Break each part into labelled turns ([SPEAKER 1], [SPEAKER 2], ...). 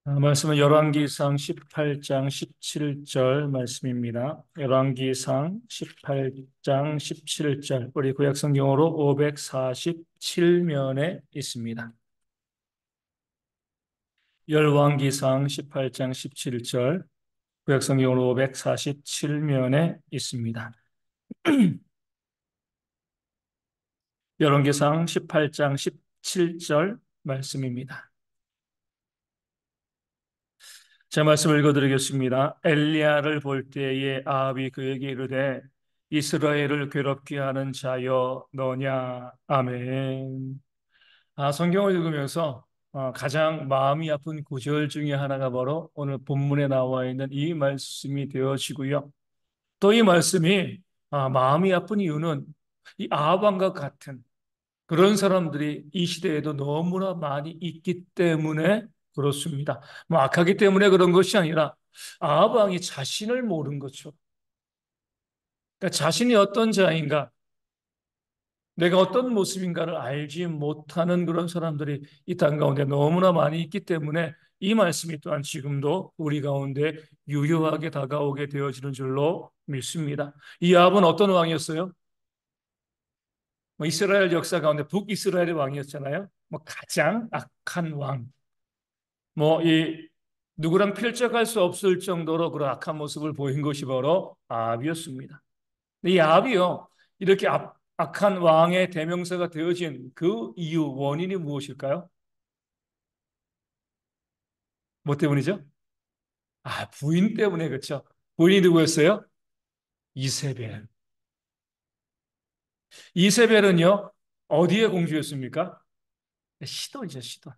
[SPEAKER 1] 말씀은 열왕기상 18장 17절 말씀입니다. 열왕기상 18장 17절, 우리 구약성경으로 547면에 있습니다. 열왕기상 18장 17절, 구약성경으로 547면에 있습니다. 열왕기상 18장 17절 말씀입니다. 제 말씀을 읽어드리겠습니다. 엘리야를 볼 때에 아합이 그에게 이르되 이스라엘을 괴롭게 하는 자여 너냐. 아멘. 성경을 읽으면서 가장 마음이 아픈 구절 중에 하나가 바로 오늘 본문에 나와 있는 이 말씀이 되어지고요. 또 이 말씀이 마음이 아픈 이유는 이 아합왕과 같은 그런 사람들이 이 시대에도 너무나 많이 있기 때문에 그렇습니다. 뭐 악하기 때문에 그런 것이 아니라 아합 왕이 자신을 모르는 거죠. 그러니까 자신이 어떤 자인가, 내가 어떤 모습인가를 알지 못하는 그런 사람들이 이 땅 가운데 너무나 많이 있기 때문에 이 말씀이 또한 지금도 우리 가운데 유효하게 다가오게 되어지는 줄로 믿습니다. 이 아합은 어떤 왕이었어요? 뭐 이스라엘 역사 가운데 북이스라엘의 왕이었잖아요. 뭐 가장 악한 왕. 뭐 이 누구랑 필적할 수 없을 정도로 그런 악한 모습을 보인 것이 바로 아합이었습니다. 근데 이 아합이요, 이렇게 악한 왕의 대명사가 되어진 그 이유, 원인이 무엇일까요? 뭐 때문이죠? 부인 때문에. 그렇죠. 부인이 누구였어요? 이세벨. 이세벨은요, 어디의 공주였습니까? 시돈이죠, 시돈.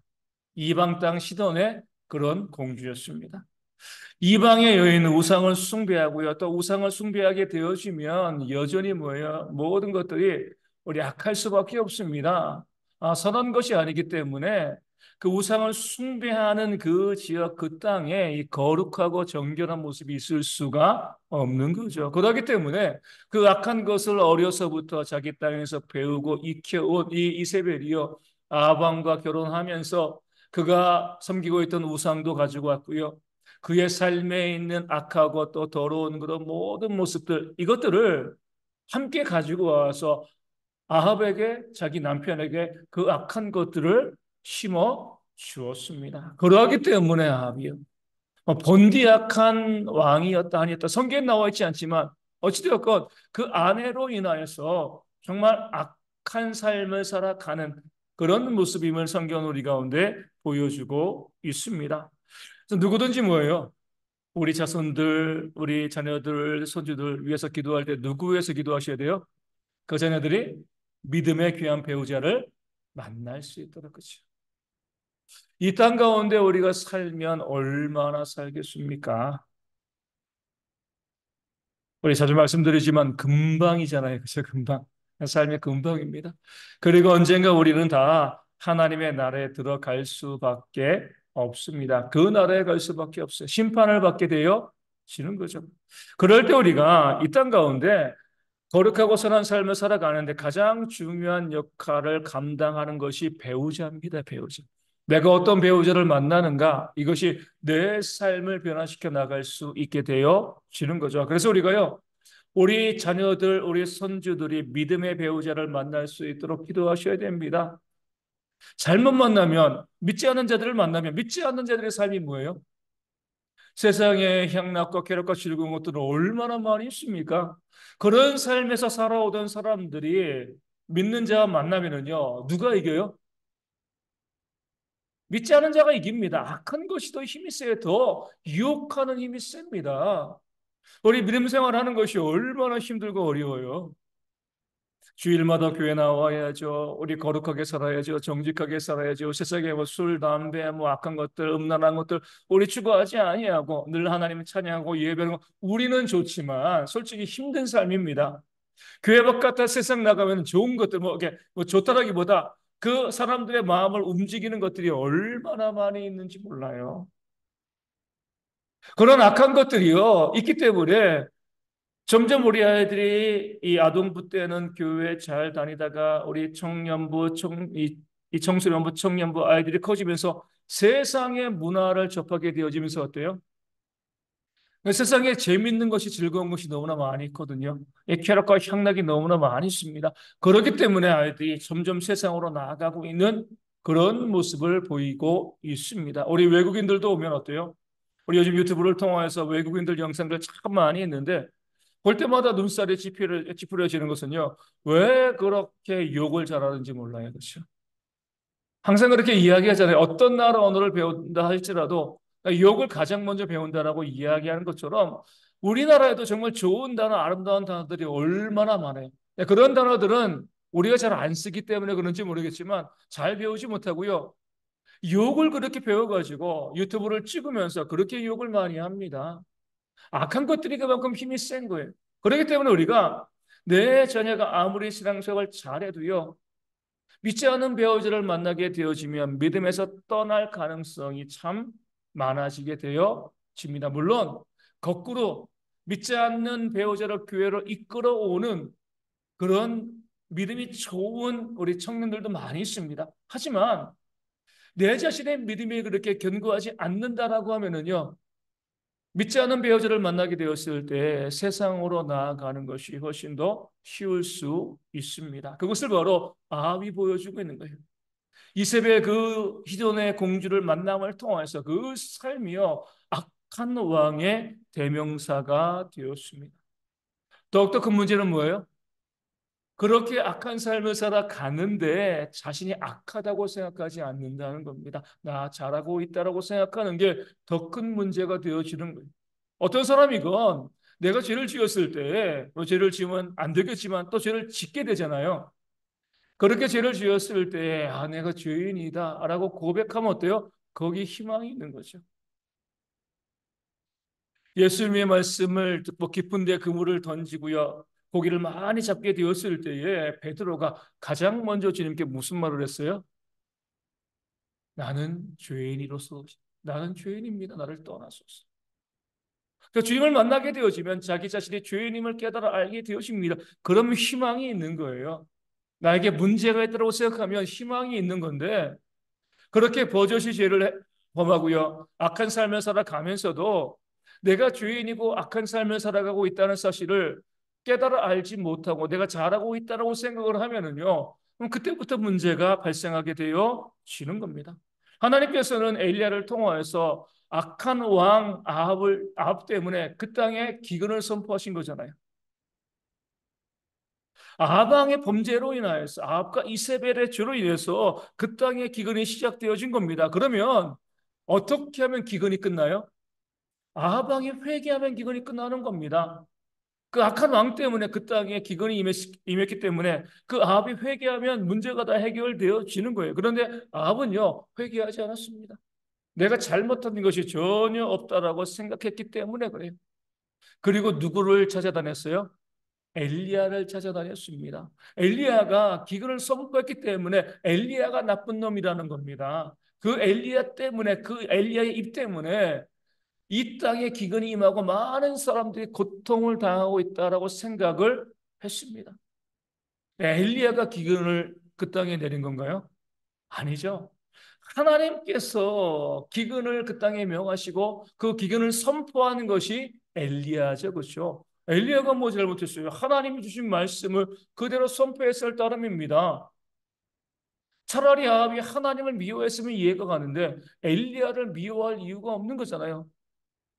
[SPEAKER 1] 이방 땅 시돈의 그런 공주였습니다. 이방의 여인은 우상을 숭배하고요. 또 우상을 숭배하게 되어지면 여전히 뭐예요? 모든 것들이 우리 악할 수밖에 없습니다. 선한 것이 아니기 때문에 그 우상을 숭배하는 그 지역, 그 땅에 이 거룩하고 정결한 모습이 있을 수가 없는 거죠. 그렇기 때문에 그 악한 것을 어려서부터 자기 땅에서 배우고 익혀온 이 이세벨이요, 아방과 결혼하면서 그가 섬기고 있던 우상도 가지고 왔고요. 그의 삶에 있는 악하고 또 더러운 그런 모든 모습들, 이것들을 함께 가지고 와서 아합에게, 자기 남편에게 그 악한 것들을 심어 주었습니다. 그러하기 때문에 아합이요, 본디 악한 왕이었다 아니었다 성경에 나와 있지 않지만 어찌되었건 그 아내로 인하여서 정말 악한 삶을 살아가는 그런 모습임을 성경 우리 가운데 보여주고 있습니다. 그래서 누구든지 뭐예요? 우리 자손들, 우리 자녀들, 손주들 위해서 기도할 때 누구 위해서 기도하셔야 돼요? 그 자녀들이 믿음의 귀한 배우자를 만날 수 있도록. 그렇죠. 이 땅 가운데 우리가 살면 얼마나 살겠습니까? 우리 자주 말씀드리지만 금방이잖아요. 그렇죠? 금방. 삶의 금방입니다. 그리고 언젠가 우리는 다 하나님의 나라에 들어갈 수밖에 없습니다. 그 나라에 갈 수밖에 없어요. 심판을 받게 되어지는 거죠. 그럴 때 우리가 이 땅 가운데 거룩하고 선한 삶을 살아가는데 가장 중요한 역할을 감당하는 것이 배우자입니다. 배우자. 내가 어떤 배우자를 만나는가, 이것이 내 삶을 변화시켜 나갈 수 있게 되어지는 거죠. 그래서 우리가요, 우리 자녀들, 우리 손주들이 믿음의 배우자를 만날 수 있도록 기도하셔야 됩니다. 잘못 만나면, 믿지 않는 자들을 만나면, 믿지 않는 자들의 삶이 뭐예요? 세상에 향락과 괴롭과 즐거운 것들은 얼마나 많이 있습니까? 그런 삶에서 살아오던 사람들이 믿는 자와 만나면은요, 누가 이겨요? 믿지 않은 자가 이깁니다. 악한 것이 더 힘이 세요. 더 유혹하는 힘이 셉니다. 우리 믿음 생활하는 것이 얼마나 힘들고 어려워요. 주일마다 교회 나와야죠. 우리 거룩하게 살아야죠. 정직하게 살아야죠. 세상에 뭐 술, 담배, 뭐 악한 것들, 음란한 것들 우리 추구하지 아니하고 늘 하나님을 찬양하고 예배하는 거 우리는 좋지만 솔직히 힘든 삶입니다. 교회 바깥에 세상 나가면 좋은 것들 뭐 이게 뭐 좋다라기보다 그 사람들의 마음을 움직이는 것들이 얼마나 많이 있는지 몰라요. 그런 악한 것들이요 있기 때문에 점점 우리 아이들이 이 아동부 때는 교회 잘 다니다가 우리 청년부, 이 청소년부, 청년부 아이들이 커지면서 세상의 문화를 접하게 되어지면서 어때요? 세상에 재밌는 것이 즐거운 것이 너무나 많이 있거든요. 이 쾌락과 향락이 너무나 많이 있습니다. 그렇기 때문에 아이들이 점점 세상으로 나아가고 있는 그런 모습을 보이고 있습니다. 우리 외국인들도 오면 어때요? 우리 요즘 유튜브를 통해서 외국인들 영상들 참 많이 있는데 볼 때마다 눈살이 찌푸려지는 것은요. 왜 그렇게 욕을 잘하는지 몰라요. 그렇죠? 항상 그렇게 이야기하잖아요. 어떤 나라 언어를 배운다 할지라도 욕을 가장 먼저 배운다라고 이야기하는 것처럼 우리나라에도 정말 좋은 단어, 아름다운 단어들이 얼마나 많아요. 그런 단어들은 우리가 잘 안 쓰기 때문에 그런지 모르겠지만 잘 배우지 못하고요. 욕을 그렇게 배워가지고 유튜브를 찍으면서 그렇게 욕을 많이 합니다. 악한 것들이 그만큼 힘이 센 거예요. 그렇기 때문에 우리가 내 자녀가 아무리 신앙생활 잘해도요. 믿지 않은 배우자를 만나게 되어지면 믿음에서 떠날 가능성이 참 많아지게 되어집니다. 물론 거꾸로 믿지 않는 배우자를 교회로 이끌어오는 그런 믿음이 좋은 우리 청년들도 많이 있습니다. 하지만 내 자신의 믿음이 그렇게 견고하지 않는다라고 하면은요. 믿지 않은 배우자를 만나게 되었을 때 세상으로 나아가는 것이 훨씬 더 쉬울 수 있습니다. 그것을 바로 아합이 보여주고 있는 거예요. 이세벨 그 기존의 공주를 만남을 통해서 그 삶이요 악한 왕의 대명사가 되었습니다. 더욱더 큰 문제는 뭐예요? 그렇게 악한 삶을 살아가는데 자신이 악하다고 생각하지 않는다는 겁니다. 나 잘하고 있다라고 생각하는 게 더 큰 문제가 되어지는 거예요. 어떤 사람이건 내가 죄를 지었을 때 죄를 지으면 안 되겠지만 또 죄를 짓게 되잖아요. 그렇게 죄를 지었을 때 내가 죄인이다 라고 고백하면 어때요? 거기 희망이 있는 거죠. 예수님의 말씀을 듣고 깊은 데 그물을 던지고요. 고기를 많이 잡게 되었을 때에 베드로가 가장 먼저 주님께 무슨 말을 했어요? 나는 죄인이로서 나는 죄인입니다. 나를 떠나소서. 그 주님을 만나게 되어지면 자기 자신이 죄인임을 깨달아 알게 되어집니다. 그러면 희망이 있는 거예요. 나에게 문제가 있다고 생각하면 희망이 있는 건데 그렇게 버젓이 범하고요. 악한 삶을 살아가면서도 내가 죄인이고 악한 삶을 살아가고 있다는 사실을 깨달아 알지 못하고 내가 잘하고 있다고 생각을 하면은요. 그럼 그때부터 문제가 발생하게 되어지는 겁니다. 하나님께서는 엘리야를 통하여서 악한 왕 아합 때문에 그 땅에 기근을 선포하신 거잖아요. 아방의 범죄로 인하여서 아합과 이세벨의 죄로 인해서 그 땅에 기근이 시작되어진 겁니다. 그러면 어떻게 하면 기근이 끝나요? 아방이 회개하면 기근이 끝나는 겁니다. 그 악한 왕 때문에 그 땅에 기근이 임했기 때문에 그 아합이 회개하면 문제가 다 해결되어지는 거예요. 그런데 아합은요 회개하지 않았습니다. 내가 잘못한 것이 전혀 없다라고 생각했기 때문에 그래요. 그리고 누구를 찾아다녔어요? 엘리야를 찾아다녔습니다. 엘리야가 기근을 선포했기 때문에 엘리야가 나쁜 놈이라는 겁니다. 그 엘리야 때문에 그 엘리야의 입 때문에 이 땅에 기근이 임하고 많은 사람들이 고통을 당하고 있다라고 생각을 했습니다. 엘리야가 기근을 그 땅에 내린 건가요? 아니죠. 하나님께서 기근을 그 땅에 명하시고 그 기근을 선포하는 것이 엘리야죠. 그렇죠? 엘리야가 뭐 잘못했어요? 하나님이 주신 말씀을 그대로 선포했을 따름입니다. 차라리 아합이 하나님을 미워했으면 이해가 가는데 엘리야를 미워할 이유가 없는 거잖아요.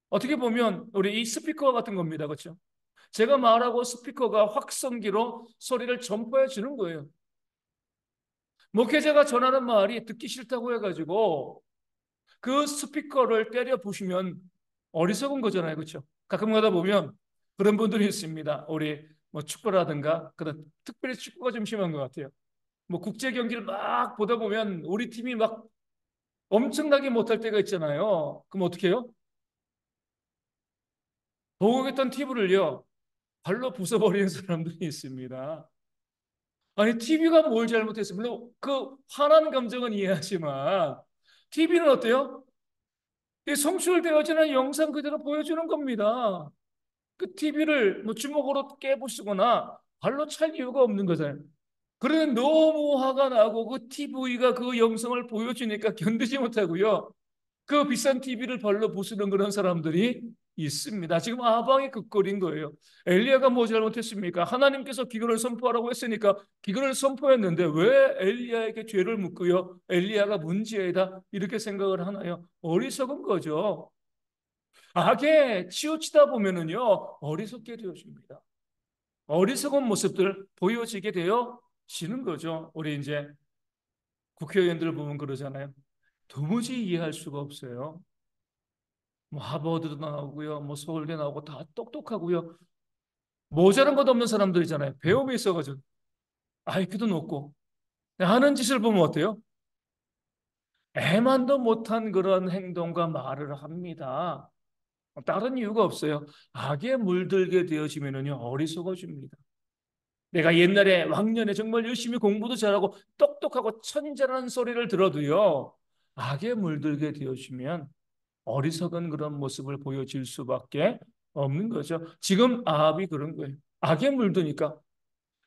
[SPEAKER 1] 어떻게 보면 우리 이 스피커 같은 겁니다. 그렇죠? 제가 말하고 스피커가 확성기로 소리를 전파해 주는 거예요. 목회자가 전하는 말이 듣기 싫다고 해가지고 그 스피커를 때려 부시면 어리석은 거잖아요. 그렇죠? 가끔 가다 보면 그런 분들이 있습니다. 우리 뭐 축구라든가 그런 특별히 축구가 좀 심한 것 같아요. 뭐 국제 경기를 막 보다 보면 우리 팀이 막 엄청나게 못할 때가 있잖아요. 그럼 어떻게 해요? 보고 있던 TV를요 발로 부숴버리는 사람들이 있습니다. 아니 TV가 뭘 잘못했어요? 물론 그 화난 감정은 이해하지만 TV는 어때요? 이 송출되어지는 영상 그대로 보여주는 겁니다. 그 TV를 뭐 주먹으로 깨부수거나 발로 찰 이유가 없는 거잖아요. 그런데 너무 화가 나고 그 TV가 그 영상을 보여주니까 견디지 못하고요. 그 비싼 TV를 발로 부수는 그런 사람들이 있습니다. 지금 아방이 극거린 거예요. 엘리야가 뭐 잘못했습니까? 하나님께서 기근을 선포하라고 했으니까 기근을 선포했는데 왜 엘리야에게 죄를 묻고요? 엘리야가 문제이다 이렇게 생각을 하나요? 어리석은 거죠. 악에 치우치다 보면은요 어리석게 되어집니다. 어리석은 모습들 보여지게 되어지는 거죠. 우리 이제 국회의원들 보면 그러잖아요. 도무지 이해할 수가 없어요. 뭐 하버드도 나오고요, 뭐 서울대 나오고 다 똑똑하고요. 모자란 것 없는 사람들이잖아요. 배움이 있어가지고 IQ도 높고 하는 짓을 보면 어때요? 애만도 못한 그런 행동과 말을 합니다. 다른 이유가 없어요. 악에 물들게 되어지면은요 어리석어집니다. 내가 옛날에 왕년에 정말 열심히 공부도 잘하고 똑똑하고 천재라는 소리를 들어도요 악에 물들게 되어지면 어리석은 그런 모습을 보여질 수밖에 없는 거죠. 지금 아합이 그런 거예요. 악에 물드니까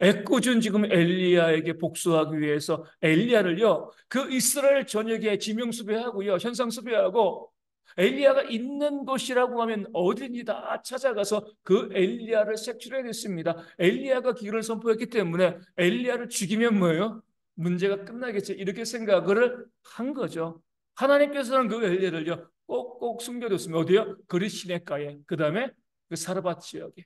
[SPEAKER 1] 애꿎은 지금 엘리야에게 복수하기 위해서 엘리야를요 그 이스라엘 전역에 지명수배하고요 현상수배하고 엘리야가 있는 곳이라고 하면 어딘지 다 찾아가서 그 엘리야를 색출해냈습니다. 엘리야가 기근을 선포했기 때문에 엘리야를 죽이면 뭐예요? 문제가 끝나겠지 이렇게 생각을 한 거죠. 하나님께서는 그 엘리야를요 꼭꼭 숨겨뒀습니다. 어디요? 그리 시냇가에 그 다음에 그 사르밧 지역에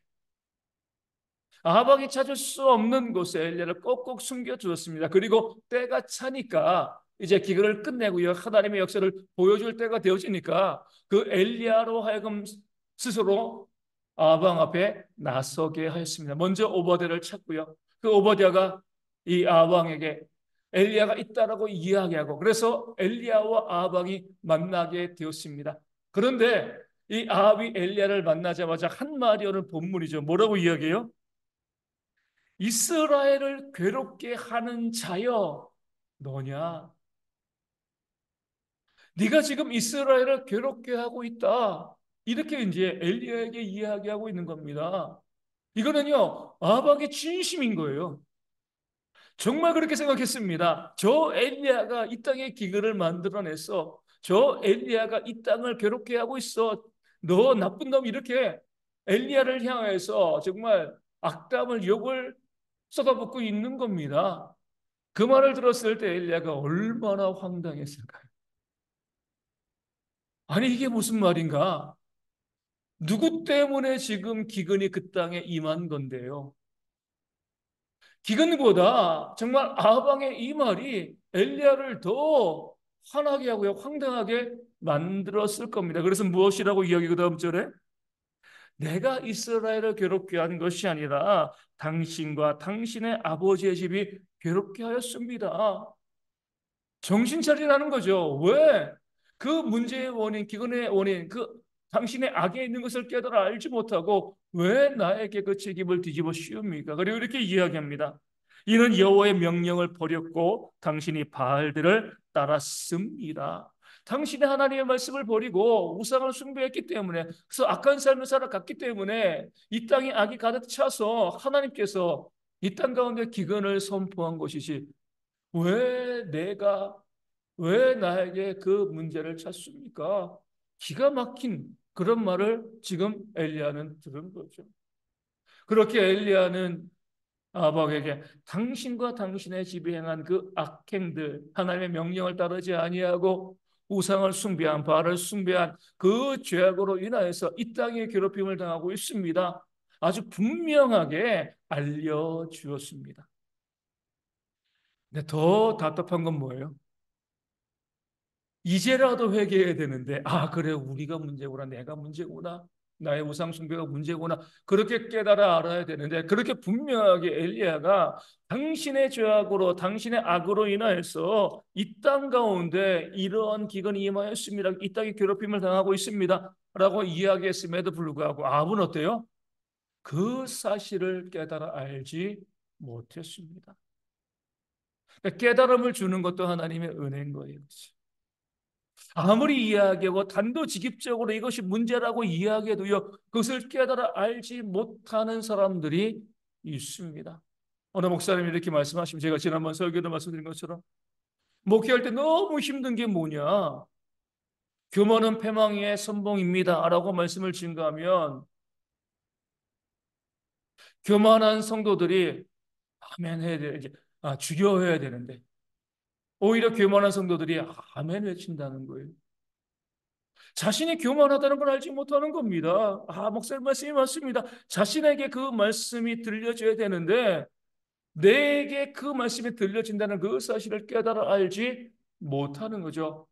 [SPEAKER 1] 아합이 찾을 수 없는 곳에 엘리야를 꼭꼭 숨겨주었습니다. 그리고 때가 차니까 이제 기근을 끝내고요. 하나님의 역사를 보여줄 때가 되어지니까 그 엘리야로 하여금 스스로 아방 앞에 나서게 하였습니다. 먼저 오버드를 찾고요. 그 오버드가 이 아방에게 엘리야가 있다라고 이야기하고 그래서 엘리야와 아방이 만나게 되었습니다. 그런데 이 아합이 엘리야를 만나자마자 한 말이 오는 본문이죠. 뭐라고 이야기해요? 이스라엘을 괴롭게 하는 자여 너냐? 네가 지금 이스라엘을 괴롭게 하고 있다. 이렇게 이제 엘리야에게 이야기하고 있는 겁니다. 이거는요, 아합의 진심인 거예요. 정말 그렇게 생각했습니다. 저 엘리야가 이 땅에 기근을 만들어냈어. 저 엘리야가 이 땅을 괴롭게 하고 있어. 너 나쁜 놈 이렇게 엘리야를 향해서 정말 악담을 욕을 쏟아붓고 있는 겁니다. 그 말을 들었을 때 엘리야가 얼마나 황당했을까요? 아니 이게 무슨 말인가? 누구 때문에 지금 기근이 그 땅에 임한 건데요? 기근보다 정말 아방의 이 말이 엘리야를 더 화나게 하고요, 황당하게 만들었을 겁니다. 그래서 무엇이라고 이야기 그 다음 절에 내가 이스라엘을 괴롭게 한 것이 아니라 당신과 당신의 아버지의 집이 괴롭게 하였습니다. 정신 차리라는 거죠. 왜? 그 문제의 원인, 기근의 원인, 그 당신의 악에 있는 것을 깨달아 알지 못하고 왜 나에게 그 책임을 뒤집어 씌웁니까? 그리고 이렇게 이야기합니다. 이는 여호와의 명령을 버렸고 당신이 바알들을 따랐습니다. 당신이 하나님의 말씀을 버리고 우상을 숭배했기 때문에 그래서 악한 삶을 살아갔기 때문에 이 땅에 악이 가득 차서 하나님께서 이 땅 가운데 기근을 선포한 것이지 왜 왜 나에게 그 문제를 찾습니까? 기가 막힌 그런 말을 지금 엘리야는 들은 거죠. 그렇게 엘리야는 아합에게 당신과 당신의 집이 행한 그 악행들, 하나님의 명령을 따르지 아니하고 우상을 숭배한 바알을 숭배한 그 죄악으로 인하여서 이 땅에 괴롭힘을 당하고 있습니다. 아주 분명하게 알려주었습니다. 근데 더 답답한 건 뭐예요? 이제라도 회개해야 되는데, 아, 그래, 우리가 문제구나, 내가 문제구나, 나의 우상 숭배가 문제구나, 그렇게 깨달아 알아야 되는데, 그렇게 분명하게 엘리야가 당신의 죄악으로, 당신의 악으로 인하여서 이 땅 가운데 이러한 기근이 임하였습니다. 이 땅이 괴롭힘을 당하고 있습니다. 라고 이야기했음에도 불구하고, 아합은 어때요? 그 사실을 깨달아 알지 못했습니다. 그러니까 깨달음을 주는 것도 하나님의 은혜인 거예요. 아무리 이야기하고 단도직입적으로 이것이 문제라고 이야기해도요, 그것을 깨달아 알지 못하는 사람들이 있습니다. 어느 목사님이 이렇게 말씀하시면, 제가 지난번 설교도 말씀드린 것처럼 목회할 때 너무 힘든 게 뭐냐? 교만은 패망의 선봉입니다 라고 말씀을 증거하면 교만한 성도들이 아멘 해야 돼. 이제 죽여야 되는데 오히려 교만한 성도들이 아멘 외친다는 거예요. 자신이 교만하다는 걸 알지 못하는 겁니다. 목사님 말씀이 맞습니다. 자신에게 그 말씀이 들려줘야 되는데 내게 그 말씀이 들려진다는 그 사실을 깨달아 알지 못하는 거죠.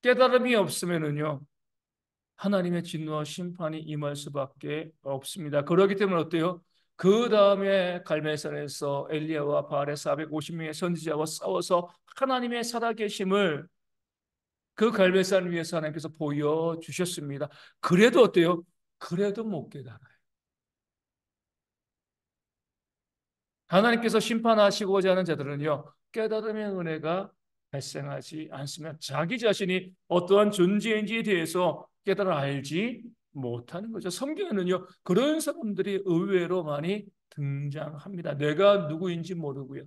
[SPEAKER 1] 깨달음이 없으면은요, 하나님의 진노와 심판이 임할 수밖에 없습니다. 그렇기 때문에 어때요? 그 다음에 갈멜산에서 엘리야와 바알의 450명의 선지자와 싸워서 하나님의 살아계심을 그 갈멜산 위에서 하나님께서 보여주셨습니다. 그래도 어때요? 그래도 못 깨달아요. 하나님께서 심판하시고자 하는 자들은요, 깨달음의 은혜가 발생하지 않으면 자기 자신이 어떠한 존재인지에 대해서 깨달아 알지 못하는 거죠. 성경에는요, 그런 사람들이 의외로 많이 등장합니다. 내가 누구인지 모르고요.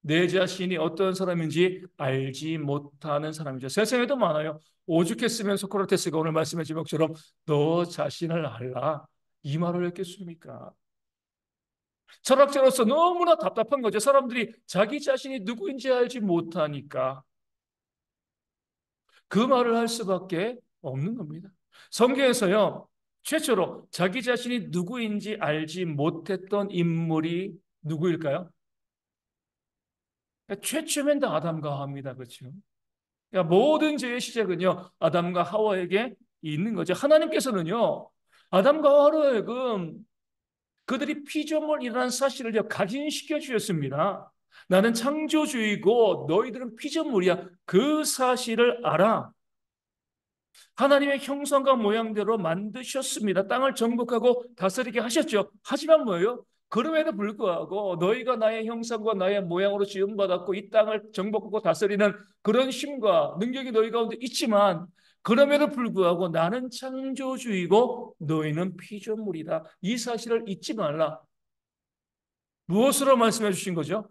[SPEAKER 1] 내 자신이 어떤 사람인지 알지 못하는 사람이죠. 세상에도 많아요. 오죽했으면 소크라테스가 오늘 말씀해 주신 것처럼 너 자신을 알라. 이 말을 했겠습니까? 철학자로서 너무나 답답한 거죠. 사람들이 자기 자신이 누구인지 알지 못하니까 그 말을 할 수밖에 없는 겁니다. 성경에서요, 최초로 자기 자신이 누구인지 알지 못했던 인물이 누구일까요? 최초면 다 아담과 하와입니다. 그렇죠? 그러니까 모든 죄의 시작은요, 아담과 하와에게 있는 거죠. 하나님께서는요, 아담과 하와로 하여금 그들이 피조물이라는 사실을 각인시켜 주셨습니다. 나는 창조주이고 너희들은 피조물이야. 그 사실을 알아. 하나님의 형상과 모양대로 만드셨습니다. 땅을 정복하고 다스리게 하셨죠. 하지만 뭐예요? 그럼에도 불구하고 너희가 나의 형상과 나의 모양으로 지음받았고 이 땅을 정복하고 다스리는 그런 힘과 능력이 너희 가운데 있지만 그럼에도 불구하고 나는 창조주이고 너희는 피조물이다. 이 사실을 잊지 말라. 무엇으로 말씀해 주신 거죠?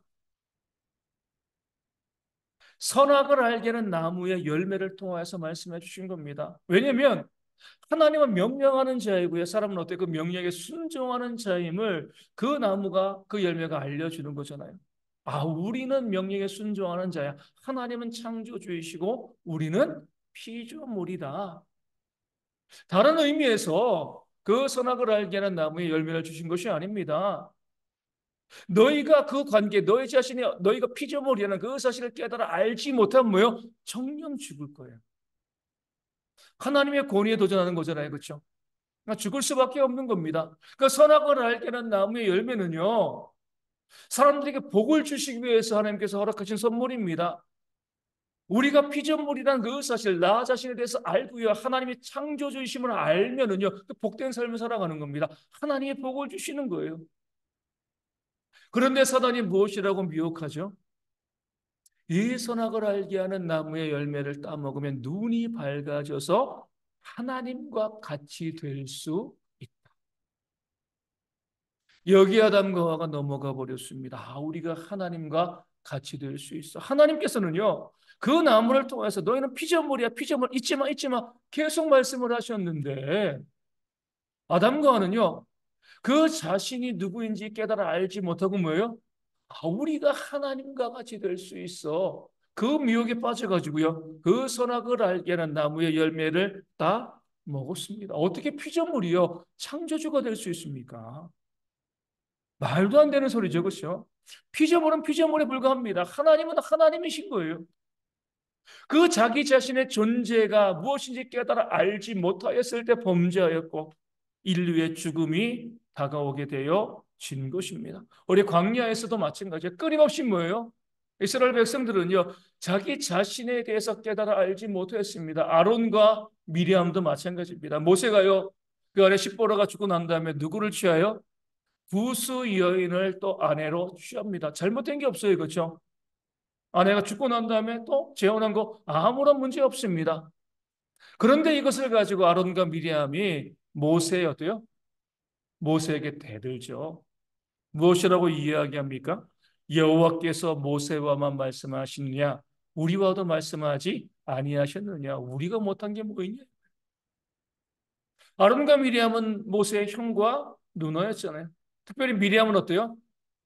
[SPEAKER 1] 선악을 알게는 나무의 열매를 통하여서 말씀해 주신 겁니다. 왜냐하면 하나님은 명령하는 자이고요. 사람은 어때 그 명령에 순종하는 자임을 그 나무가 그 열매가 알려주는 거잖아요. 우리는 명령에 순종하는 자야. 하나님은 창조주이시고 우리는 피조물이다. 다른 의미에서 그 선악을 알게 하는 나무의 열매를 주신 것이 아닙니다. 너희가 그 관계, 너희 자신이 너희가 피조물이라는 그 사실을 깨달아 알지 못하면 뭐요? 정령 죽을 거예요. 하나님의 권위에 도전하는 거잖아요, 그렇죠? 그러니까 죽을 수밖에 없는 겁니다. 그 선악을 알게 하는 나무의 열매는요, 사람들에게 복을 주시기 위해서 하나님께서 허락하신 선물입니다. 우리가 피조물이라는 그 사실, 나 자신에 대해서 알고요, 하나님의 창조주이심을 알면은요, 그 복된 삶을 살아가는 겁니다. 하나님의 복을 주시는 거예요. 그런데 사단이 무엇이라고 미혹하죠? 이 선악을 알게 하는 나무의 열매를 따먹으면 눈이 밝아져서 하나님과 같이 될 수 있다. 여기 아담과 하와가 넘어가 버렸습니다. 우리가 하나님과 같이 될 수 있어. 하나님께서는요, 그 나무를 통해서 너희는 피조물이야, 피조물, 잊지 마, 잊지 마. 계속 말씀을 하셨는데, 아담과 하와는요, 그 자신이 누구인지 깨달아 알지 못하고 뭐예요? 우리가 하나님과 같이 될 수 있어. 그 미혹에 빠져가지고요. 그 선악을 알게 하는 나무의 열매를 다 먹었습니다. 어떻게 피조물이요? 창조주가 될 수 있습니까? 말도 안 되는 소리죠. 그렇죠? 피조물은 피조물에 불과합니다. 하나님은 하나님이신 거예요. 그 자기 자신의 존재가 무엇인지 깨달아 알지 못하였을 때 범죄하였고 인류의 죽음이 다가오게 되어 진 것입니다. 우리 광야에서도 마찬가지예요. 끊임없이 뭐예요? 이스라엘 백성들은요, 자기 자신에 대해서 깨달아 알지 못했습니다. 아론과 미리암도 마찬가지입니다. 모세가요, 그 안에 십보라가 죽고 난 다음에 누구를 취하여? 구스 여인을 또 아내로 취합니다. 잘못된 게 없어요. 그렇죠? 아내가 죽고 난 다음에 또 재혼한 거 아무런 문제 없습니다. 그런데 이것을 가지고 아론과 미리암이 모세에 어때요? 모세에게 대들죠. 무엇이라고 이야기합니까? 여호와께서 모세와만 말씀하시느냐? 우리와도 말씀하지 아니하셨느냐? 우리가 못한 게 뭐 있냐? 아론과 미리암은 모세의 형과 누나였잖아요. 특별히 미리암은 어때요?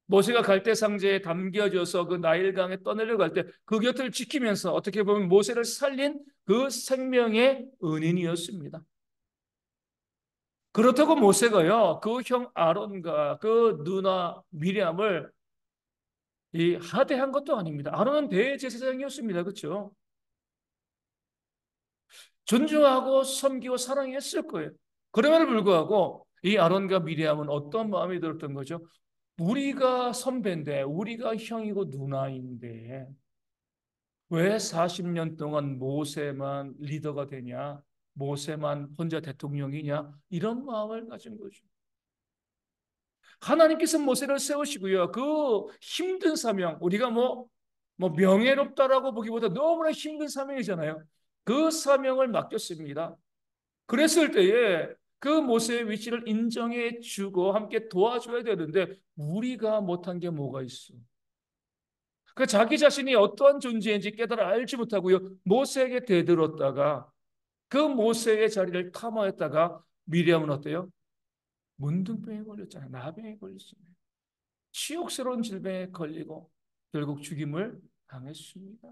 [SPEAKER 1] 모세가 갈대 상자에 담겨져서 그 나일강에 떠내려갈 때 그 곁을 지키면서 어떻게 보면 모세를 살린 그 생명의 은인이었습니다. 그렇다고 모세가요, 그 형 아론과 그 누나 미리암을 이 하대한 것도 아닙니다. 아론은 대제사장이었습니다. 그렇죠? 존중하고 섬기고 사랑했을 거예요. 그럼에도 불구하고 이 아론과 미리암은 어떤 마음이 들었던 거죠? 우리가 선배인데, 우리가 형이고 누나인데 왜 40년 동안 모세만 리더가 되냐? 모세만 혼자 대통령이냐? 이런 마음을 가진 거죠. 하나님께서 모세를 세우시고요. 그 힘든 사명, 우리가 뭐 명예롭다라고 보기보다 너무나 힘든 사명이잖아요. 그 사명을 맡겼습니다. 그랬을 때에 그 모세의 위치를 인정해 주고 함께 도와줘야 되는데 우리가 못한 게 뭐가 있어? 그 자기 자신이 어떠한 존재인지 깨달아 알지 못하고요. 모세에게 대들었다가 그 모세의 자리를 탐하였다가 미리암은 어때요? 문둥병에 걸렸잖아요. 나병에 걸렸습니다. 치욕스러운 질병에 걸리고 결국 죽임을 당했습니다.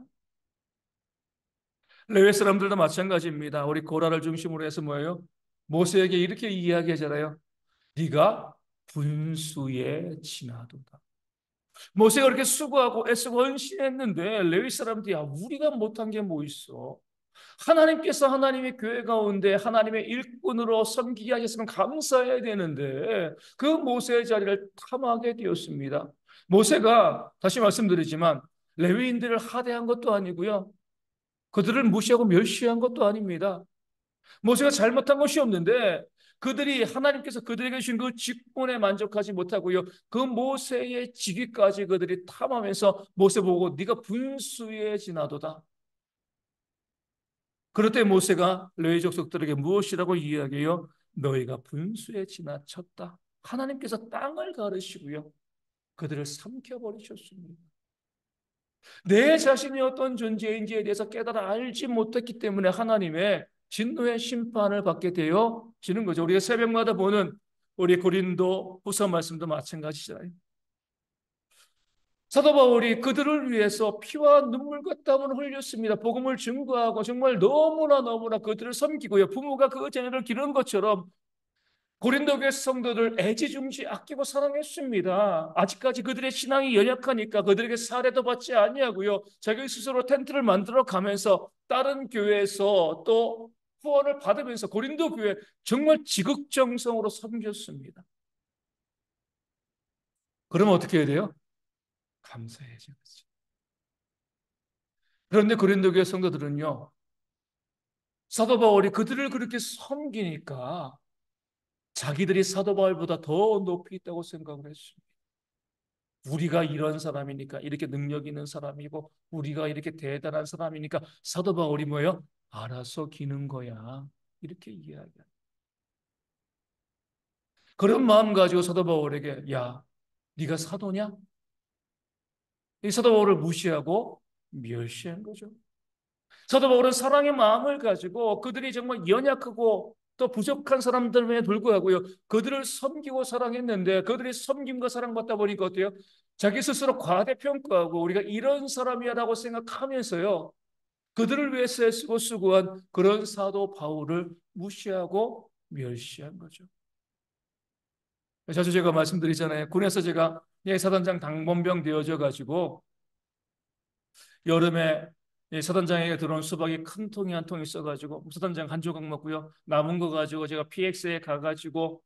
[SPEAKER 1] 레위 사람들도 마찬가지입니다. 우리 고라를 중심으로 해서 뭐예요? 모세에게 이렇게 이야기하잖아요. 네가 분수에 지나도다. 모세가 그렇게 수고하고 애쓰고 헌신했는데 레위 사람들이 야 우리가 못한 게 뭐 있어? 하나님께서 하나님의 교회 가운데 하나님의 일꾼으로 섬기게 하셨으면 감사해야 되는데 그 모세의 자리를 탐하게 되었습니다. 모세가 다시 말씀드리지만 레위인들을 하대한 것도 아니고요. 그들을 무시하고 멸시한 것도 아닙니다. 모세가 잘못한 것이 없는데 그들이 하나님께서 그들에게 주신 그 직분에 만족하지 못하고요. 그 모세의 직위까지 그들이 탐하면서 모세 보고 네가 분수에 지나도다. 그럴 때 모세가 레위 족속들에게 무엇이라고 이야기해요? 너희가 분수에 지나쳤다. 하나님께서 땅을 가르시고요. 그들을 삼켜버리셨습니다. 내 자신이 어떤 존재인지에 대해서 깨달아 알지 못했기 때문에 하나님의 진노의 심판을 받게 되어지는 거죠. 우리가 새벽마다 보는 우리 고린도 후서 말씀도 마찬가지잖아요. 사도 바울이 그들을 위해서 피와 눈물과 땀을 흘렸습니다. 복음을 증거하고 정말 너무나 그들을 섬기고요. 부모가 그 자녀를 기르는 것처럼 고린도 교회 성도들 애지중지 아끼고 사랑했습니다. 아직까지 그들의 신앙이 연약하니까 그들에게 사례도 받지 아니하고요. 자기 스스로 텐트를 만들어 가면서 다른 교회에서 또 후원을 받으면서 고린도 교회 정말 지극정성으로 섬겼습니다. 그러면 어떻게 해야 돼요? 감사해야죠. 그런데 고린도 교회 성도들은요. 사도 바울이 그들을 그렇게 섬기니까 자기들이 사도 바울보다 더 높이 있다고 생각을 했습니다. 우리가 이런 사람이니까 이렇게 능력 있는 사람이고 우리가 이렇게 대단한 사람이니까 사도 바울이 뭐예요? 알아서 기는 거야. 이렇게 이야기합니다. 그런 마음 가지고 사도 바울에게 야, 네가 사도냐? 이 사도 바울을 무시하고 멸시한 거죠. 사도 바울은 사랑의 마음을 가지고 그들이 정말 연약하고 또 부족한 사람들에게 불구하고요. 그들을 섬기고 사랑했는데 그들이 섬김과 사랑받다 보니까 어때요? 자기 스스로 과대평가하고 우리가 이런 사람이야라고 생각하면서요. 그들을 위해서 애쓰고 수고한 그런 사도 바울을 무시하고 멸시한 거죠. 자주 제가 말씀드리잖아요. 군에서 제가 사단장 당번병 되어져 가지고 여름에 사단장에게 들어온 수박이 큰 통이 한 통 있어가지고 사단장 한 조각 먹고요. 남은 거 가지고 제가 PX에 가가지고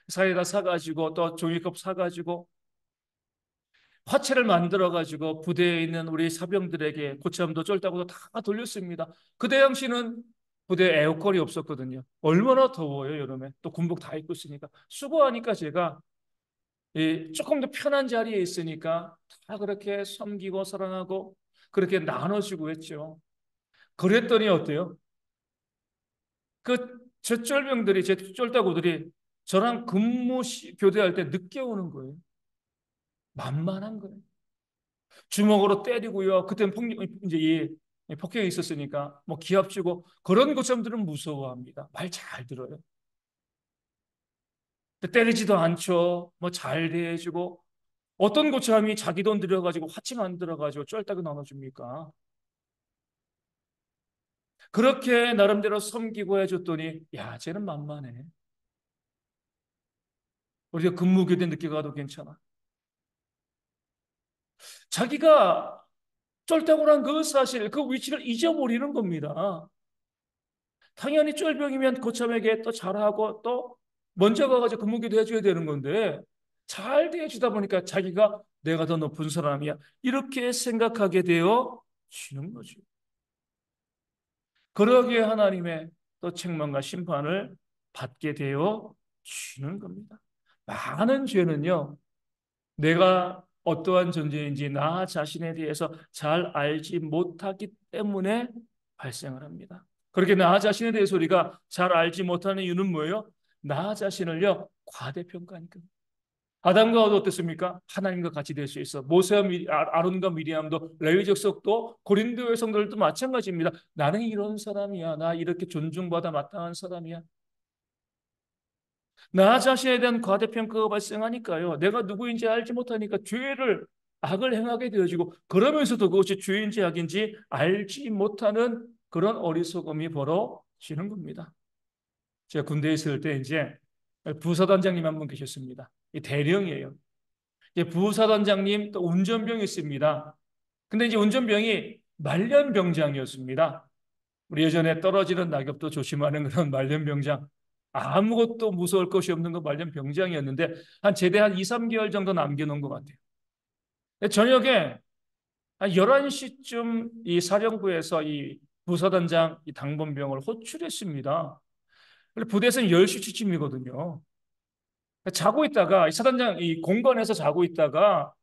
[SPEAKER 1] 사이다 사가지고 또 종이컵 사가지고 화채를 만들어가지고 부대에 있는 우리 사병들에게 고참도 쫄따구도 다 돌렸습니다. 그때 당시는 부대에 에어컨이 없었거든요. 얼마나 더워요 여름에. 또 군복 다 입고 있으니까 수고하니까 제가 조금 더 편한 자리에 있으니까 다 그렇게 섬기고 사랑하고 그렇게 나눠주고 했죠. 그랬더니 어때요? 제 쫄병들이, 제 쫄따구들이 저랑 교대할 때 늦게 오는 거예요. 만만한 거예요. 주먹으로 때리고요. 그때는 이제 이 폭행이 있었으니까 뭐 기합치고 그런 고참들은 무서워합니다. 말 잘 들어요. 때리지도 않죠. 뭐 잘 대해주고 어떤 고참이 자기 돈 들여가지고 화치 만들어가지고 쫄딱이 나눠줍니까? 그렇게 나름대로 섬기고 해줬더니 야 쟤는 만만해. 우리가 근무교대 늦게 가도 괜찮아. 자기가 쫄딱이란 그 사실, 그 위치를 잊어버리는 겁니다. 당연히 쫄병이면 고참에게 또 잘하고 또 먼저 가가지고 근무기도 해줘야 되는 건데 잘 대해주다 보니까 자기가 내가 더 높은 사람이야. 이렇게 생각하게 되어 지는 거죠. 그러기에 하나님의 또 책망과 심판을 받게 되어 지는 겁니다. 많은 죄는요, 내가 어떠한 존재인지 나 자신에 대해서 잘 알지 못하기 때문에 발생을 합니다. 그렇게 나 자신에 대해서 우리가 잘 알지 못하는 이유는 뭐예요? 나 자신을요, 과대평가하니까. 아담과 어도 어땠습니까? 하나님과 같이 될 수 있어. 모세와 아론과 미리암도 레위 족속도 고린도의 성도들도 마찬가지입니다. 나는 이런 사람이야. 나 이렇게 존중받아 마땅한 사람이야. 나 자신에 대한 과대평가가 발생하니까요. 내가 누구인지 알지 못하니까 악을 행하게 되어지고 그러면서도 그것이 죄인지 악인지 알지 못하는 그런 어리석음이 벌어지는 겁니다. 제가 군대에 있을 때 이제 부사단장님 한 분 계셨습니다. 이 대령이에요. 이제 부사단장님 또 운전병이 있습니다. 근데 이제 운전병이 말년병장이었습니다. 우리 예전에 떨어지는 낙엽도 조심하는 그런 말년병장. 아무것도 무서울 것이 없는 그 말년병장이었는데 한 제대 한 2, 3개월 정도 남겨놓은 것 같아요. 저녁에 한 11시쯤 이 사령부에서 이 부사단장 이 당번병을 호출했습니다. 부대에서는 10시쯤이거든요. 자고 있다가 이 사단장 이 공간에서 자고 있다가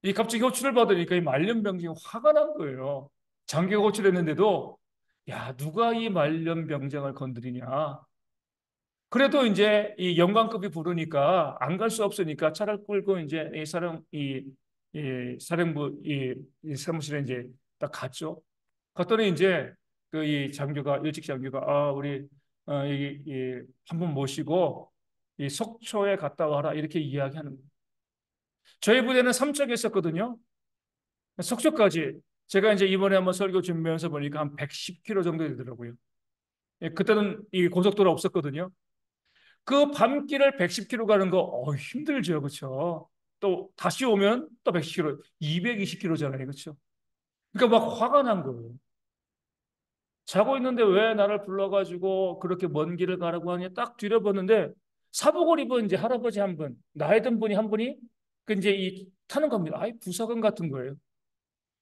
[SPEAKER 1] 이 갑자기 호출을 받으니까 이 말년병장이 화가 난 거예요. 장기가 호출했는데도 야 누가 이 말년병장을 건드리냐. 그래도 이제 이 영관급이 부르니까 안 갈 수 없으니까 차를 끌고 이제 이 사령부 이 사무실에 이제 딱 갔죠. 갔더니 이제 그 이 장교가 일찍 장교가 우리 한분 모시고 이 속초에 갔다 와라 이렇게 이야기하는 거예요. 저희 부대는 삼척에 있었거든요. 속초까지 제가 이제 이번에 한번 설교 준비하면서 보니까 한 110km 정도 되더라고요. 예, 그때는 이 고속도로 없었거든요. 그 밤길을 110km 가는 거 힘들죠, 그렇죠? 또 다시 오면 또 110km, 220km잖아요, 그렇죠? 그러니까 막 화가 난 거예요. 자고 있는데 왜 나를 불러가지고 그렇게 먼 길을 가라고 하냐 딱 뒤려봤는데 사복을 입은 이제 할아버지 한 분, 나이 든 분이 한 분이 그 이제 이 타는 겁니다. 아이 부사관 같은 거예요.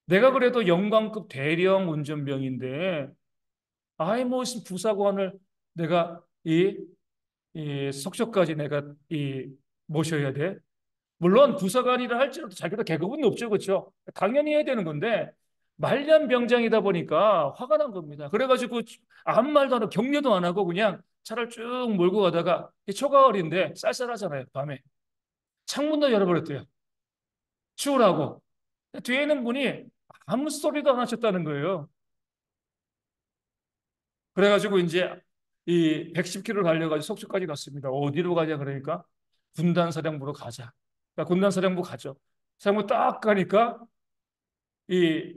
[SPEAKER 1] 내가 그래도 영광급 대령 운전병인데 아이 뭐 부사관을 내가 이 속초까지 내가 이 모셔야 돼. 물론 부사관이라 할지라도 자기도 계급은 높죠, 그렇죠? 당연히 해야 되는 건데 말년병장이다 보니까 화가 난 겁니다. 그래가지고 아무 말도 안 하고 격려도 안 하고 그냥 차를 쭉 몰고 가다가 초가을인데 쌀쌀하잖아요, 밤에. 창문도 열어버렸대요. 추우라고. 뒤에 있는 분이 아무 소리도 안 하셨다는 거예요. 그래가지고 이제 이 110km 달려가지고 속초까지 갔습니다. 어디로 가냐 그러니까 군단사령부로 가자. 그러니까 군단사령부 가죠. 사령부 딱 가니까 이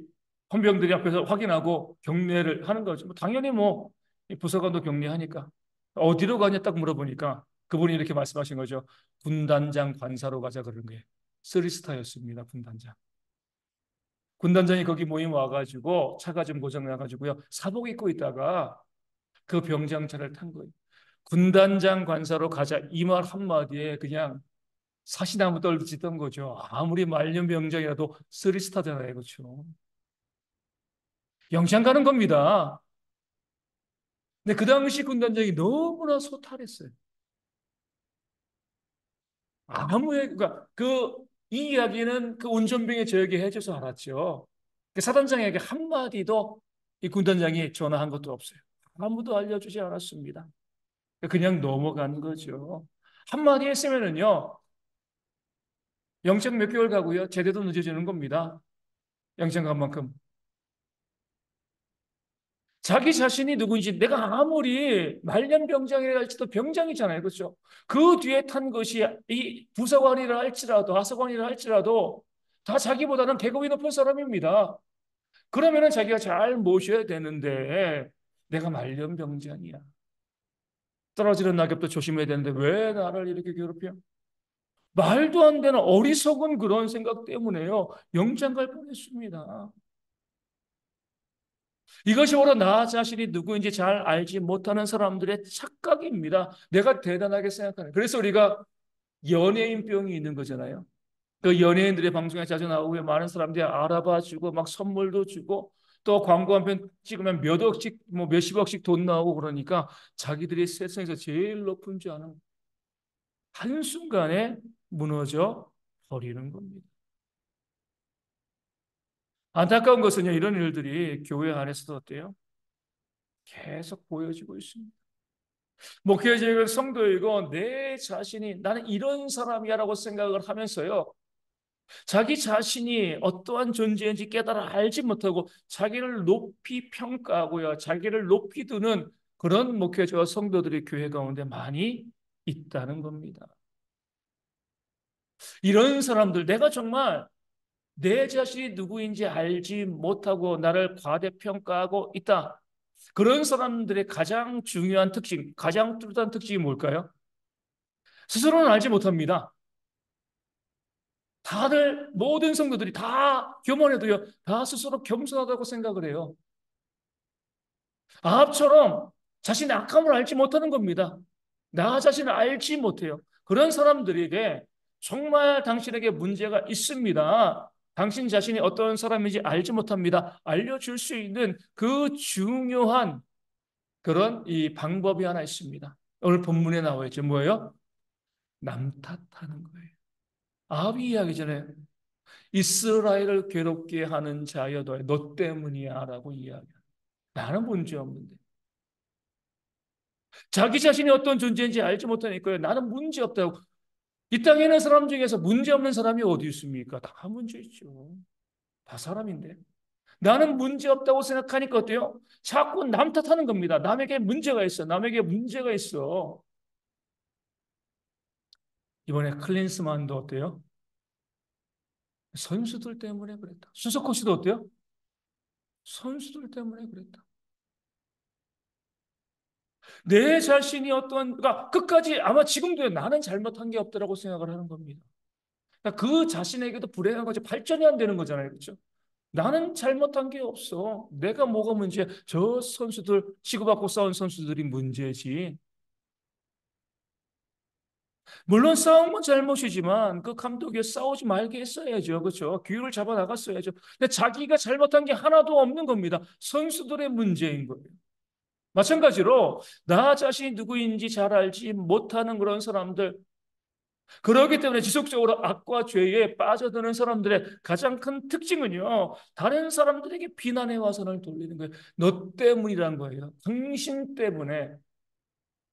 [SPEAKER 1] 헌병들이 앞에서 확인하고 경례를 하는 거죠. 뭐 당연히 뭐 부사관도 경례하니까 어디로 가냐 딱 물어보니까 그분이 이렇게 말씀하신 거죠. 군단장 관사로 가자 그런 거예요. 쓰리스타였습니다. 군단장. 군단장이 거기 모임 와가지고 차가 좀 고장 나가지고요. 사복 입고 있다가 그 병장차를 탄 거예요. 군단장 관사로 가자 이 말 한마디에 그냥 사시나무 떨어지던 거죠. 아무리 말년병장이라도 쓰리스타잖아요. 그렇죠. 영창 가는 겁니다. 근데 그 당시 군단장이 너무나 소탈했어요. 그러니까 이 이야기는 그 운전병이 저에게 해줘서 알았죠. 그 사단장에게 한마디도 이 군단장이 전화한 것도 없어요. 아무도 알려주지 않았습니다. 그냥 넘어간 거죠. 한마디 했으면은요, 영적 몇 개월 가고요. 제대도 늦어지는 겁니다. 영적 간 만큼. 자기 자신이 누구인지 내가 아무리 말년병장이라 할지도 병장이잖아요. 그렇죠? 그 뒤에 탄 것이 이 부사관이라 할지라도 하사관이라 할지라도 다 자기보다는 계급이 높은 사람입니다. 그러면은 자기가 잘 모셔야 되는데 내가 말년병장이야. 떨어지는 낙엽도 조심해야 되는데 왜 나를 이렇게 괴롭혀? 말도 안 되는 어리석은 그런 생각 때문에요. 영장 갈 뻔했습니다. 이것이 바로 나 자신이 누구인지 잘 알지 못하는 사람들의 착각입니다. 내가 대단하게 생각하는. 그래서 우리가 연예인병이 있는 거잖아요. 그 연예인들의 방송에 자주 나오고 많은 사람들이 알아봐 주고 막 선물도 주고 또 광고 한 편 찍으면 몇 억씩 뭐 몇십억씩 돈 나오고 그러니까 자기들이 세상에서 제일 높은 줄 아는 한순간에 무너져 버리는 겁니다. 안타까운 것은요, 이런 일들이 교회 안에서도 어때요? 계속 보여지고 있습니다. 목회자이고 성도이고 내 자신이 나는 이런 사람이야라고 생각을 하면서요. 자기 자신이 어떠한 존재인지 깨달아 알지 못하고 자기를 높이 평가하고요. 자기를 높이 두는 그런 목회자와 성도들이 교회 가운데 많이 있다는 겁니다. 이런 사람들 내가 정말 내 자신이 누구인지 알지 못하고 나를 과대평가하고 있다. 그런 사람들의 가장 중요한 특징, 가장 뚜렷한 특징이 뭘까요? 스스로는 알지 못합니다. 다들 모든 성도들이 다 교만해도요. 다 스스로 겸손하다고 생각을 해요. 아합처럼 자신의 악함을 알지 못하는 겁니다. 나 자신을 알지 못해요. 그런 사람들에게 정말 당신에게 문제가 있습니다. 당신 자신이 어떤 사람인지 알지 못합니다. 알려줄 수 있는 그 중요한 그런 이 방법이 하나 있습니다. 오늘 본문에 나와 있죠. 뭐예요? 남 탓하는 거예요. 아합이 이야기 전에 이스라엘을 괴롭게 하는 자여도 너 때문이야 라고 이야기합니다. 나는 문제 없는데. 자기 자신이 어떤 존재인지 알지 못하니까요. 나는 문제 없다고. 이 땅에 있는 사람 중에서 문제 없는 사람이 어디 있습니까? 다 문제 있죠. 다 사람인데. 나는 문제 없다고 생각하니까 어때요? 자꾸 남 탓하는 겁니다. 남에게 문제가 있어. 남에게 문제가 있어. 이번에 클린스만도 어때요? 선수들 때문에 그랬다. 수석호 씨도 어때요? 선수들 때문에 그랬다. 내 자신이 어떤, 그러니까 끝까지 아마 지금도 나는 잘못한 게 없다라고 생각을 하는 겁니다. 그러니까 그 자신에게도 불행한 거죠. 발전이 안 되는 거잖아요. 그렇죠? 나는 잘못한 게 없어. 내가 뭐가 문제야? 저 선수들, 치고받고 싸운 선수들이 문제지. 물론 싸운 건 잘못이지만 그 감독이 싸우지 말게 했어야죠. 그렇죠? 규율을 잡아 나갔어야죠. 근데 자기가 잘못한 게 하나도 없는 겁니다. 선수들의 문제인 거예요. 마찬가지로 나 자신이 누구인지 잘 알지 못하는 그런 사람들, 그렇기 때문에 지속적으로 악과 죄에 빠져드는 사람들의 가장 큰 특징은요, 다른 사람들에게 비난의 화살을 돌리는 거예요. 너 때문이란 거예요. 당신 때문에.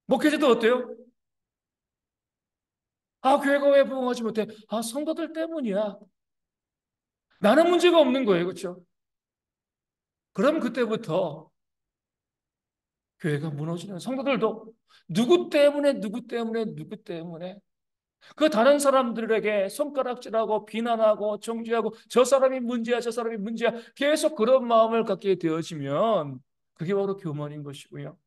[SPEAKER 1] 목회자도 어때요? 아, 교회가 왜 부흥하지 못해? 아, 성도들 때문이야. 나는 문제가 없는 거예요. 그렇죠? 그럼 그때부터 교회가 무너지는 성도들도 누구 때문에, 누구 때문에, 누구 때문에 그 다른 사람들에게 손가락질하고 비난하고 정죄하고 저 사람이 문제야, 저 사람이 문제야. 계속 그런 마음을 갖게 되어지면 그게 바로 교만인 것이고요.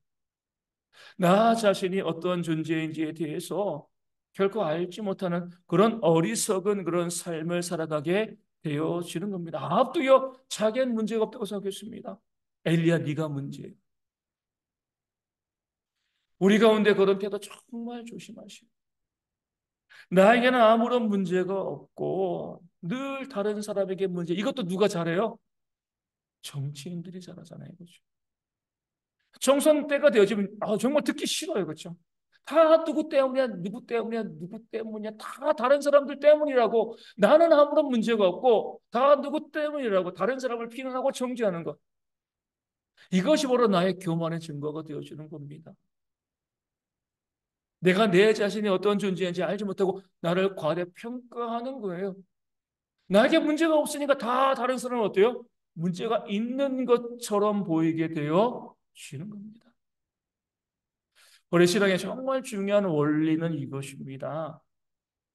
[SPEAKER 1] 나 자신이 어떤 존재인지에 대해서 결코 알지 못하는 그런 어리석은 그런 삶을 살아가게 되어지는 겁니다. 아합도요, 자기는 문제가 없다고 생각했습니다. 엘리야, 네가 문제예요. 우리 가운데 그런 태도 정말 조심하시오. 나에게는 아무런 문제가 없고 늘 다른 사람에게 문제. 이것도 누가 잘해요? 정치인들이 잘하잖아요. 그렇죠? 총선 때가 되어지면 정말 듣기 싫어요. 그렇죠? 다 누구 때문이야, 누구 때문이야, 누구 때문이야. 다 다른 사람들 때문이라고. 나는 아무런 문제가 없고 다 누구 때문이라고 다른 사람을 비난하고 정죄하는 것. 이것이 바로 나의 교만의 증거가 되어주는 겁니다. 내가 내 자신이 어떤 존재인지 알지 못하고 나를 과대평가하는 거예요. 나에게 문제가 없으니까 다 다른 사람은 어때요? 문제가 있는 것처럼 보이게 되어 지는 겁니다. 우리 신앙에 정말 중요한 원리는 이것입니다.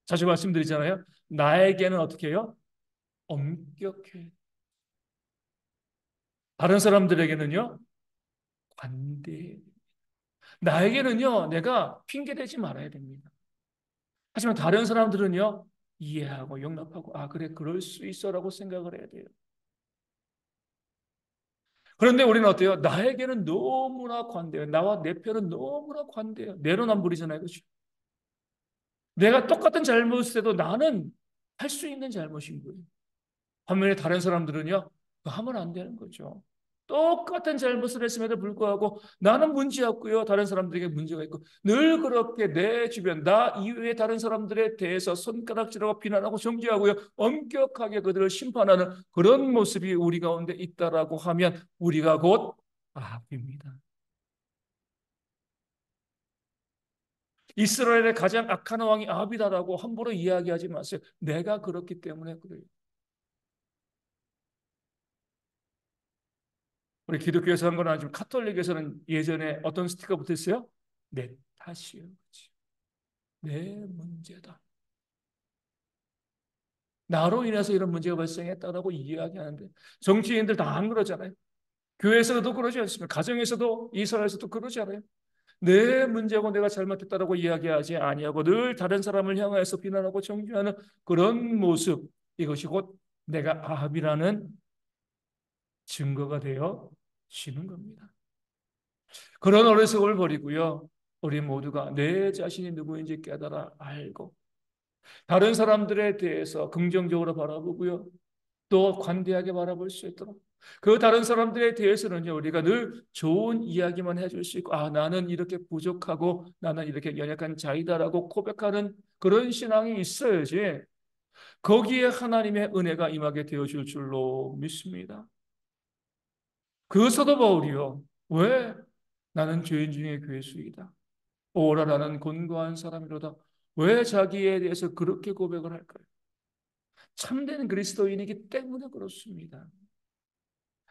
[SPEAKER 1] 자주 말씀드리잖아요. 나에게는 어떻게 해요? 엄격해. 다른 사람들에게는요, 관대. 나에게는요, 내가 핑계대지 말아야 됩니다. 하지만 다른 사람들은요, 이해하고 용납하고, 아, 그래, 그럴 수 있어라고 생각을 해야 돼요. 그런데 우리는 어때요? 나에게는 너무나 관대해요. 나와 내 편은 너무나 관대해요. 내로남불이잖아요. 그렇죠? 내가 똑같은 잘못을 해도 나는 할 수 있는 잘못인 거예요. 반면에 다른 사람들은요, 그거 하면 안 되는 거죠. 똑같은 잘못을 했음에도 불구하고 나는 문제 없고요. 다른 사람들에게 문제가 있고 늘 그렇게 내 주변, 나 이외의 다른 사람들에 대해서 손가락질하고 비난하고 정죄하고요. 엄격하게 그들을 심판하는 그런 모습이 우리 가운데 있다라고 하면 우리가 곧 악입니다. 이스라엘의 가장 악한 왕이 아합이다라고 함부로 이야기하지 마세요. 내가 그렇기 때문에 그래요. 우리 기독교에서 한 건 아니지만 카톨릭에서는 예전에 어떤 스티커 붙었어요? 내 탓이요. 내 문제다. 나로 인해서 이런 문제가 발생했다고 이야기하는데 정치인들 다 안 그러잖아요. 교회에서도 그러지 않습니까? 가정에서도 이스라엘에서도 그러지 않아요. 내 문제고 내가 잘못했다라고 이야기하지 아니하고 늘 다른 사람을 향해서 비난하고 정죄하는 그런 모습, 이것이 곧 내가 아합이라는 증거가 되어 지는 겁니다. 그런 어리석음을 버리고요. 우리 모두가 내 자신이 누구인지 깨달아 알고 다른 사람들에 대해서 긍정적으로 바라보고요. 또 관대하게 바라볼 수 있도록 그 다른 사람들에 대해서는요. 우리가 늘 좋은 이야기만 해줄 수 있고 아 나는 이렇게 부족하고 나는 이렇게 연약한 자이다라고 고백하는 그런 신앙이 있어야지 거기에 하나님의 은혜가 임하게 되어줄 줄로 믿습니다. 그 사도 바울이요. 왜? 나는 죄인 중에 괴수이다. 오라 나는 곤고한 사람이로다. 왜 자기에 대해서 그렇게 고백을 할까요? 참된 그리스도인이기 때문에 그렇습니다.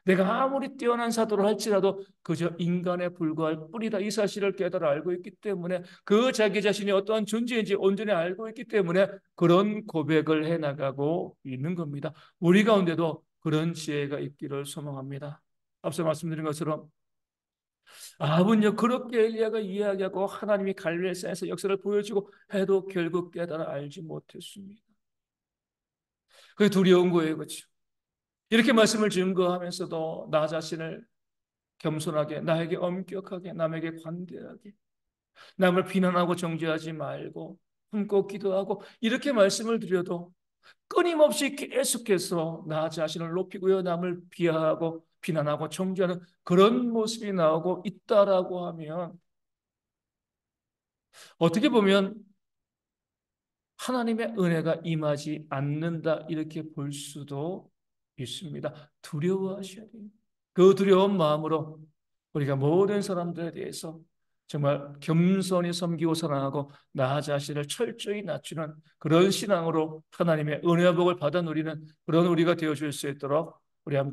[SPEAKER 1] 내가 아무리 뛰어난 사도를 할지라도 그저 인간에 불과할 뿐이다. 이 사실을 깨달아 알고 있기 때문에 그 자기 자신이 어떠한 존재인지 온전히 알고 있기 때문에 그런 고백을 해나가고 있는 겁니다. 우리 가운데도 그런 지혜가 있기를 소망합니다. 앞서 말씀드린 것처럼 아합은요 그렇게 엘리야가 이야기하고 하나님이 갈멜산에서 역사를 보여주고 해도 결국 깨달아 알지 못했습니다. 그게 두려운 거예요. 그렇죠? 이렇게 말씀을 증거하면서도 나 자신을 겸손하게 나에게 엄격하게 남에게 관대하게 남을 비난하고 정죄하지 말고 품고 기도하고 이렇게 말씀을 드려도 끊임없이 계속해서 나 자신을 높이고요 남을 비하하고 비난하고 정죄하는 그런 모습이 나오고 있다라고 하면 어떻게 보면 하나님의 은혜가 임하지 않는다 이렇게 볼 수도 있습니다. 두려워하셔야 돼요. 그 두려운 마음으로 우리가 모든 사람들에 대해서 정말 겸손히 섬기고 사랑하고 나 자신을 철저히 낮추는 그런 신앙으로 하나님의 은혜와 복을 받아 누리는 그런 우리가 되어줄 수 있도록 우리 함께